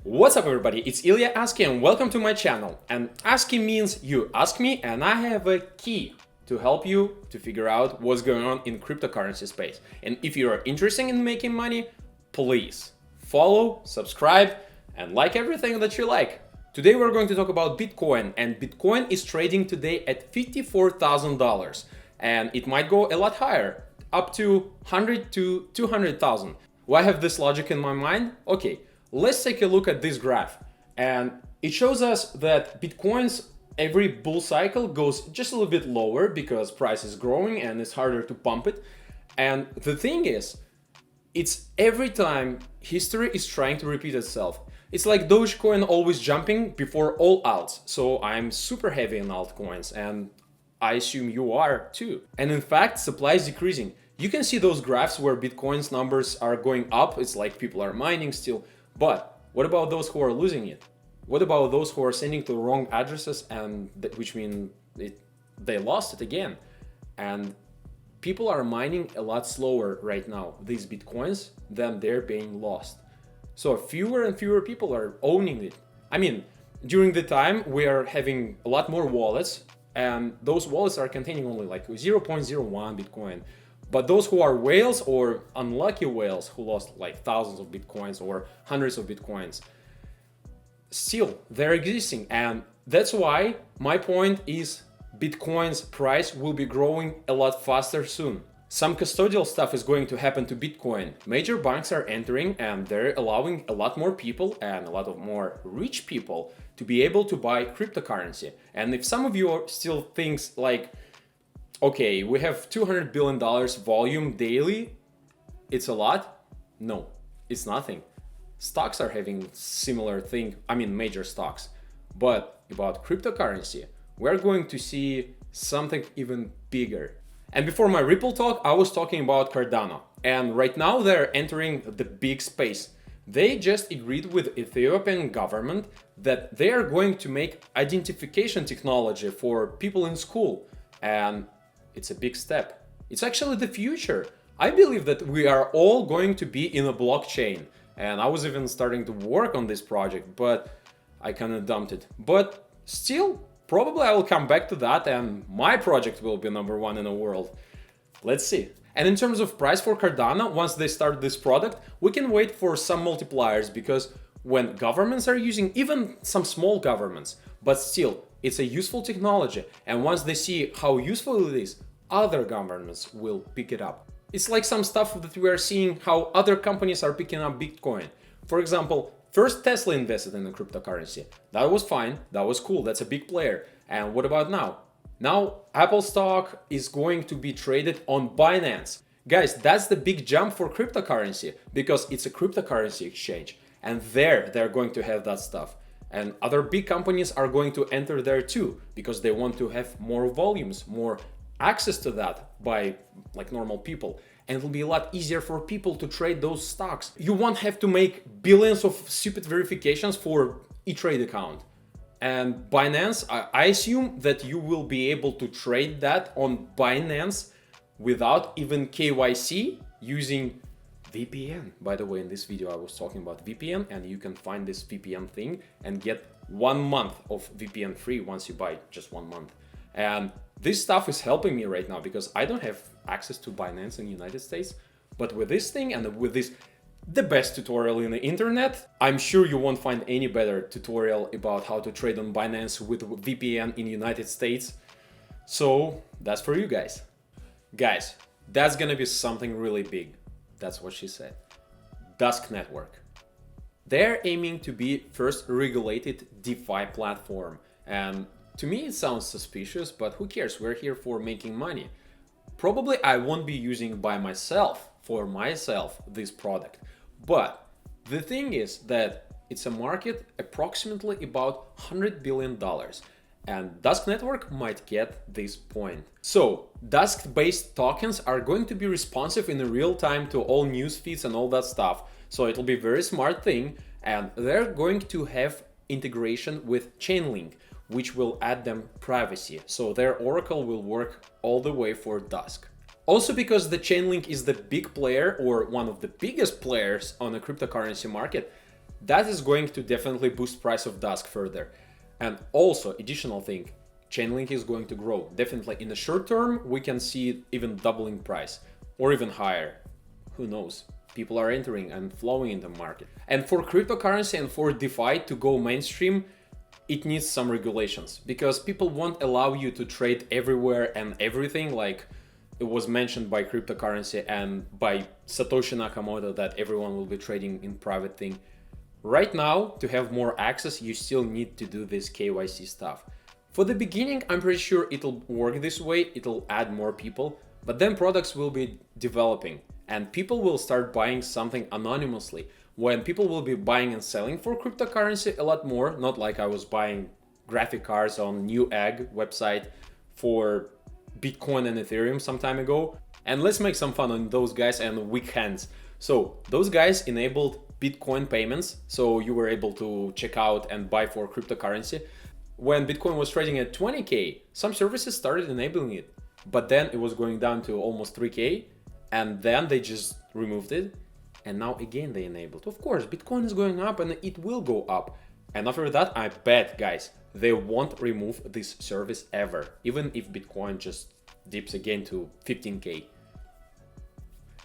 What's up everybody, it's Ilia Askey and welcome to my channel. And Askey means you ask me and I have a key to help you to figure out what's going on in cryptocurrency space. And if you are interested in making money, please follow, subscribe and like everything that you like. Today we're going to talk about Bitcoin, and Bitcoin is trading today at $54,000 and it might go a lot higher, up to 100 to 200,000. Why I have this logic in my mind? Okay. Let's take a look at this graph, and it shows us that Bitcoin's every bull cycle goes just a little bit lower because price is growing and it's harder to pump it. And the thing is, it's every time history is trying to repeat itself. It's like Dogecoin always jumping before all alts. So I'm super heavy in altcoins and I assume you are too. And in fact, supply is decreasing. You can see those graphs where Bitcoin's numbers are going up. It's like people are mining still. But what about those who are losing it? What about those who are sending to the wrong addresses, and which mean they lost it again? And people are mining a lot slower right now, these Bitcoins, than they're being lost. So fewer and fewer people are owning it. I mean, during the time we are having a lot more wallets, and those wallets are containing only like 0.01 Bitcoin. But those who are whales or unlucky whales who lost like thousands of Bitcoins or hundreds of Bitcoins, still they're existing. And that's why my point is Bitcoin's price will be growing a lot faster soon. Some custodial stuff is going to happen to Bitcoin. Major banks are entering and they're allowing a lot more people and a lot of more rich people to be able to buy cryptocurrency. And if some of you still thinks like, okay, we have $200 billion volume daily, it's a lot? No, it's nothing. Stocks are having similar thing, I mean major stocks. But about cryptocurrency, we're going to see something even bigger. And before my Ripple talk, I was talking about Cardano. And right now they're entering the big space. They just agreed with Ethiopian government that they are going to make identification technology for people in school. And it's a big step. It's actually the future. I believe that we are all going to be in a blockchain. And I was even starting to work on this project, but I kind of dumped it. But still, probably I will come back to that and my project will be #1 in the world. Let's see. And in terms of price for Cardano, once they start this product, we can wait for some multipliers, because when governments are using, even some small governments, but still, it's a useful technology, and once they see how useful it is, other governments will pick it up. It's like some stuff that we are seeing how other companies are picking up Bitcoin. For example, first Tesla invested in a cryptocurrency. That was fine, that was cool, that's a big player. And what about now? Now Apple stock is going to be traded on Binance. Guys, that's the big jump for cryptocurrency, because it's a cryptocurrency exchange, and they're going to have that stuff. And other big companies are going to enter there too, because they want to have more volumes, more access to that by like normal people. And it'll be a lot easier for people to trade those stocks. You won't have to make billions of stupid verifications for e-trade account. And Binance, I assume that you will be able to trade that on Binance without even KYC, using VPN. By the way, in this video I was talking about VPN, and you can find this VPN thing and get 1 month of VPN free once you buy just 1 month. And this stuff is helping me right now because I don't have access to Binance in the United States. But with this thing and with this, the best tutorial in the internet, I'm sure you won't find any better tutorial about how to trade on Binance with VPN in the United States. So that's for you guys. Guys, that's gonna be something really big. That's what she said. DUSK network. They're aiming to be first regulated DeFi platform. And to me it sounds suspicious, but who cares? We're here for making money. Probably I won't be using by myself, for myself, this product. But the thing is that it's a market approximately about $100 billion. And DUSK network might get this point. So DUSK-based tokens are going to be responsive in real time to all news feeds and all that stuff. So it'll be a very smart thing, and they're going to have integration with Chainlink, which will add them privacy. So their Oracle will work all the way for DUSK. Also, because the Chainlink is the big player, or one of the biggest players on the cryptocurrency market, that is going to definitely boost price of DUSK further. And also, additional thing, Chainlink is going to grow. Definitely in the short term, we can see even doubling price or even higher. Who knows? People are entering and flowing in the market. And for cryptocurrency and for DeFi to go mainstream, it needs some regulations, because people won't allow you to trade everywhere and everything, like it was mentioned by cryptocurrency and by Satoshi Nakamoto that everyone will be trading in private thing. Right now, to have more access, you still need to do this KYC stuff. For the beginning, I'm pretty sure it'll work this way, it'll add more people, but then products will be developing and people will start buying something anonymously. When people will be buying and selling for cryptocurrency a lot more, not like I was buying graphic cards on Newegg website for Bitcoin and Ethereum some time ago. And let's make some fun on those guys and weak hands. So those guys enabled Bitcoin payments, so you were able to check out and buy for cryptocurrency. When Bitcoin was trading at 20K, some services started enabling it, but then it was going down to almost 3K, and then they just removed it. And now again they enabled. Of course, Bitcoin is going up and it will go up. And after that, I bet, guys, they won't remove this service ever, even if Bitcoin just dips again to 15K.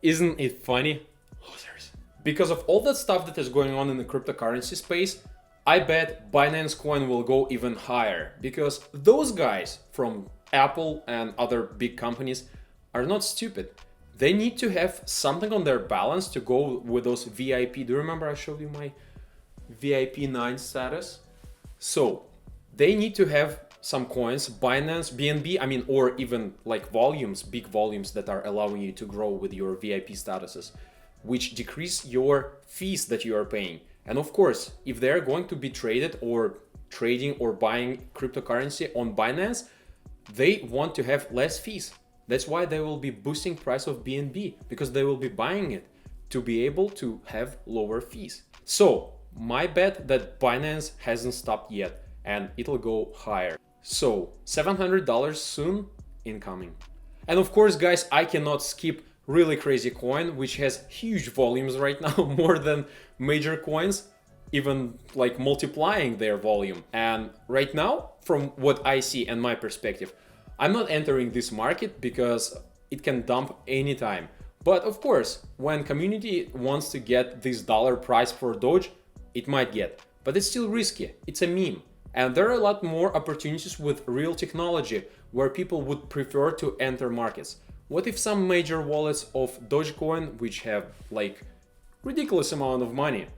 Isn't it funny? Losers. Because of all that stuff that is going on in the cryptocurrency space, I bet Binance Coin will go even higher, because those guys from Apple and other big companies are not stupid. They need to have something on their balance to go with those VIP. Do you remember I showed you my VIP 9 status? So they need to have some coins, Binance, BNB, or even like volumes, big volumes that are allowing you to grow with your VIP statuses, which decrease your fees that you are paying. And of course, if they're going to be traded or trading or buying cryptocurrency on Binance, they want to have less fees. That's why they will be boosting price of BNB, because they will be buying it to be able to have lower fees. So my bet that Binance hasn't stopped yet and it'll go higher. So $700 soon incoming. And of course, guys, I cannot skip really crazy coin, which has huge volumes right now, more than major coins, even like multiplying their volume. And right now, from what I see and my perspective, I'm not entering this market because it can dump anytime. But of course, when community wants to get this dollar price for Doge, it might get, but it's still risky. It's a meme. And there are a lot more opportunities with real technology where people would prefer to enter markets. What if some major wallets of Dogecoin, which have like ridiculous amount of money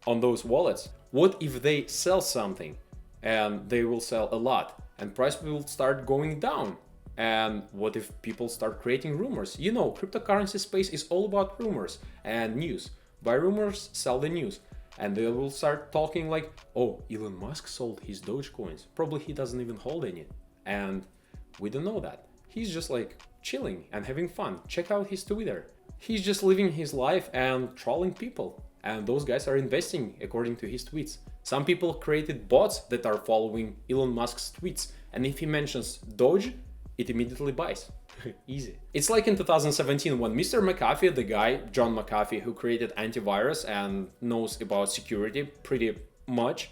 on those wallets, what if they sell something and they will sell a lot and price will start going down? And what if people start creating rumors? You know, cryptocurrency space is all about rumors and news. Buy rumors, sell the news. And they will start talking like, oh, Elon Musk sold his Dogecoins. Probably he doesn't even hold any. And we don't know that. He's just like chilling and having fun. Check out his Twitter. He's just living his life and trolling people. And those guys are investing according to his tweets. Some people created bots that are following Elon Musk's tweets. And if he mentions Doge, it immediately buys. Easy. It's like in 2017 when Mr. McAfee, the guy, John McAfee, who created antivirus and knows about security pretty much,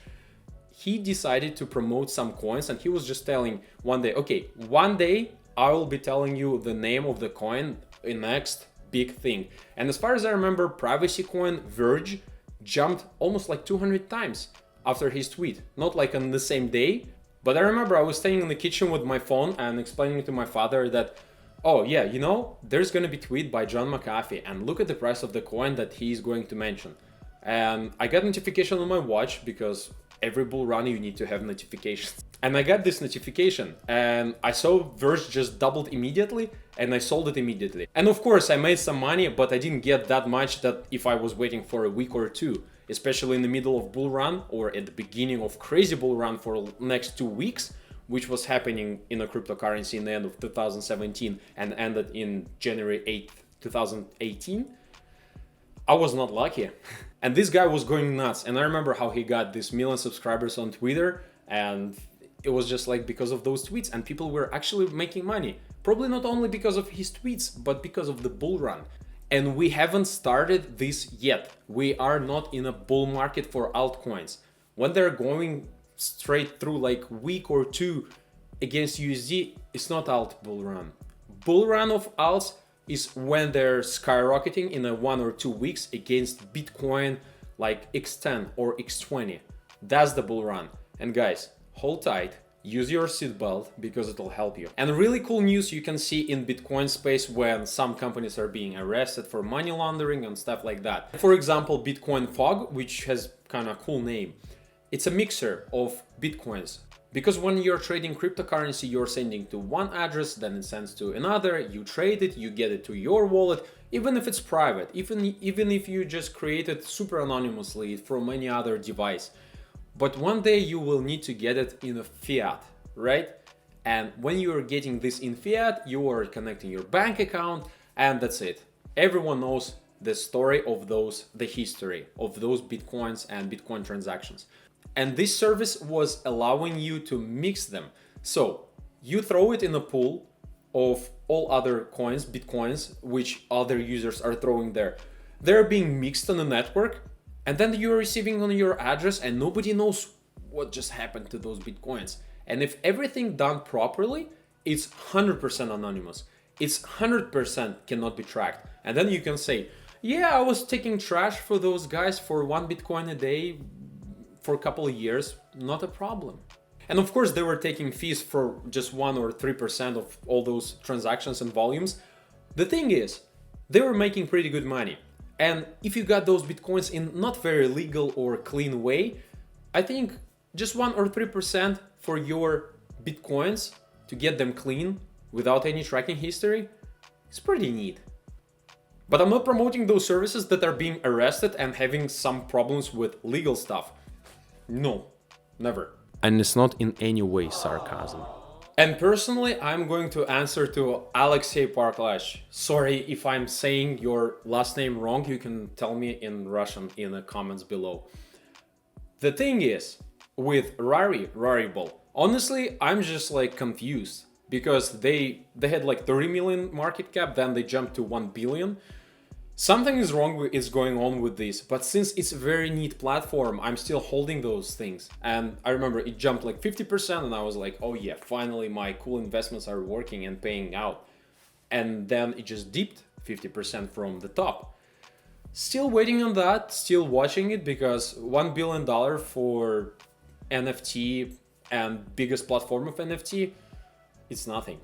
he decided to promote some coins and he was just telling one day, okay, one day I will be telling you the name of the coin in next big thing. And as far as I remember, privacy coin Verge jumped almost like 200 times after his tweet. Not like on the same day, but I remember I was staying in the kitchen with my phone and explaining to my father that, oh yeah, you know, there's gonna be tweet by John McAfee and look at the price of the coin that he's going to mention. And I got notification on my watch because every bull run you need to have notifications. And I got this notification and I saw Verge just doubled immediately and I sold it immediately. And of course I made some money, but I didn't get that much that if I was waiting for a week or two, especially in the middle of bull run or at the beginning of crazy bull run for next 2 weeks, which was happening in a cryptocurrency in the end of 2017 and ended in January 8th, 2018. I was not lucky. And this guy was going nuts. And I remember how he got this million subscribers on Twitter, and it was just like because of those tweets, and people were actually making money. Probably not only because of his tweets, but because of the bull run. And we haven't started this yet. We are not in a bull market for altcoins. When they're going straight through like week or two against USD, it's not alt bull run. Bull run of alts is when they're skyrocketing in a 1 or 2 weeks against Bitcoin like X10 or X20. That's the bull run. And guys, hold tight. Use your seatbelt because it'll help you. And really cool news you can see in Bitcoin space when some companies are being arrested for money laundering and stuff like that. For example, Bitcoin Fog, which has kind of cool name. It's a mixer of Bitcoins. Because when you're trading cryptocurrency, you're sending to one address, then it sends to another, you trade it, you get it to your wallet, even if it's private, even if you just create it super anonymously from any other device. But one day you will need to get it in a fiat, right? And when you are getting this in fiat, you are connecting your bank account, and that's it. Everyone knows the story of the history of those Bitcoins and Bitcoin transactions. And this service was allowing you to mix them. So you throw it in a pool of all other coins, Bitcoins, which other users are throwing there. They're being mixed on the network. And then you're receiving on your address and nobody knows what just happened to those Bitcoins. And if everything done properly, it's 100% anonymous. It's 100% cannot be tracked. And then you can say, yeah, I was taking trash for those guys for 1 Bitcoin a day for a couple of years, not a problem. And of course, they were taking fees for just 1 or 3% of all those transactions and volumes. The thing is, they were making pretty good money. And if you got those Bitcoins in not very legal or clean way, I think just 1 or 3% for your Bitcoins to get them clean without any tracking history is pretty neat. But I'm not promoting those services that are being arrested and having some problems with legal stuff. No, never. And it's not in any way sarcasm. And personally, I'm going to answer to Alexei Parklash. Sorry if I'm saying your last name wrong, you can tell me in Russian in the comments below. The thing is, with Rarible, honestly, I'm just like confused because they had like 30 million market cap, then they jumped to 1 billion. Something is going on with this, but since it's a very neat platform, I'm still holding those things. And I remember it jumped like 50% and I was like, oh yeah, finally my cool investments are working and paying out. And then it just dipped 50% from the top. Still waiting on that, still watching it because $1 billion for NFT and biggest platform of NFT, it's nothing.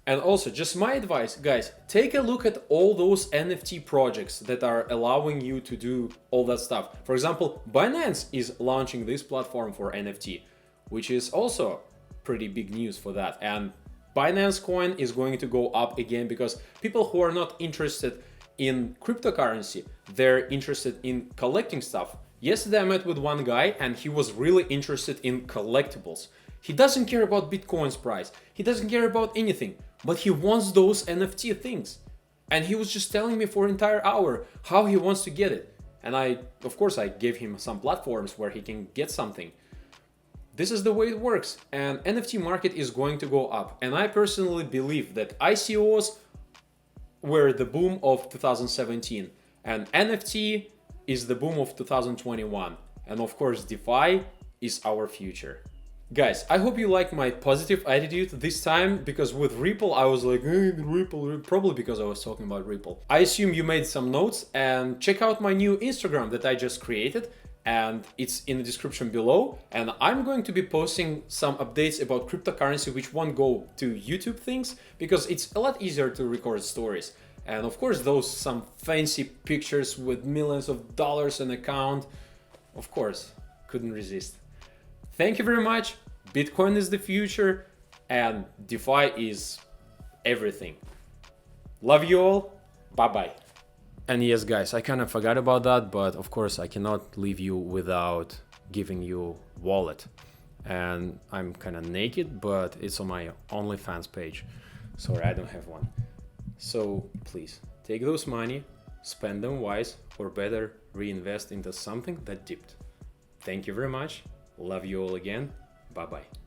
And also, just my advice, guys, take a look at all those NFT projects that are allowing you to do all that stuff. For example, Binance is launching this platform for NFT, which is also pretty big news for that. And Binance coin is going to go up again because people who are not interested in cryptocurrency, they're interested in collecting stuff. Yesterday I met with one guy and he was really interested in collectibles. He doesn't care about Bitcoin's price. He doesn't care about anything, but he wants those NFT things. And he was just telling me for an entire hour how he wants to get it. And of course, I gave him some platforms where he can get something. This is the way it works. And NFT market is going to go up. And I personally believe that ICOs were the boom of 2017 and NFT is the boom of 2021. And of course, DeFi is our future. Guys, I hope you like my positive attitude this time, because with Ripple, I was like, hey, Ripple, probably because I was talking about Ripple. I assume you made some notes, and check out my new Instagram that I just created, and it's in the description below. And I'm going to be posting some updates about cryptocurrency, which won't go to YouTube things, because it's a lot easier to record stories. And of course, some fancy pictures with millions of dollars in account, of course, couldn't resist. Thank you very much. Bitcoin is the future and DeFi is everything. Love you all. Bye-bye. And yes, guys, I kind of forgot about that, but of course I cannot leave you without giving you wallet. And I'm kind of naked, but it's on my OnlyFans page. Sorry, I don't have one. So please take those money, spend them wise, or better reinvest into something that dipped. Thank you very much. Love you all again. Bye-bye.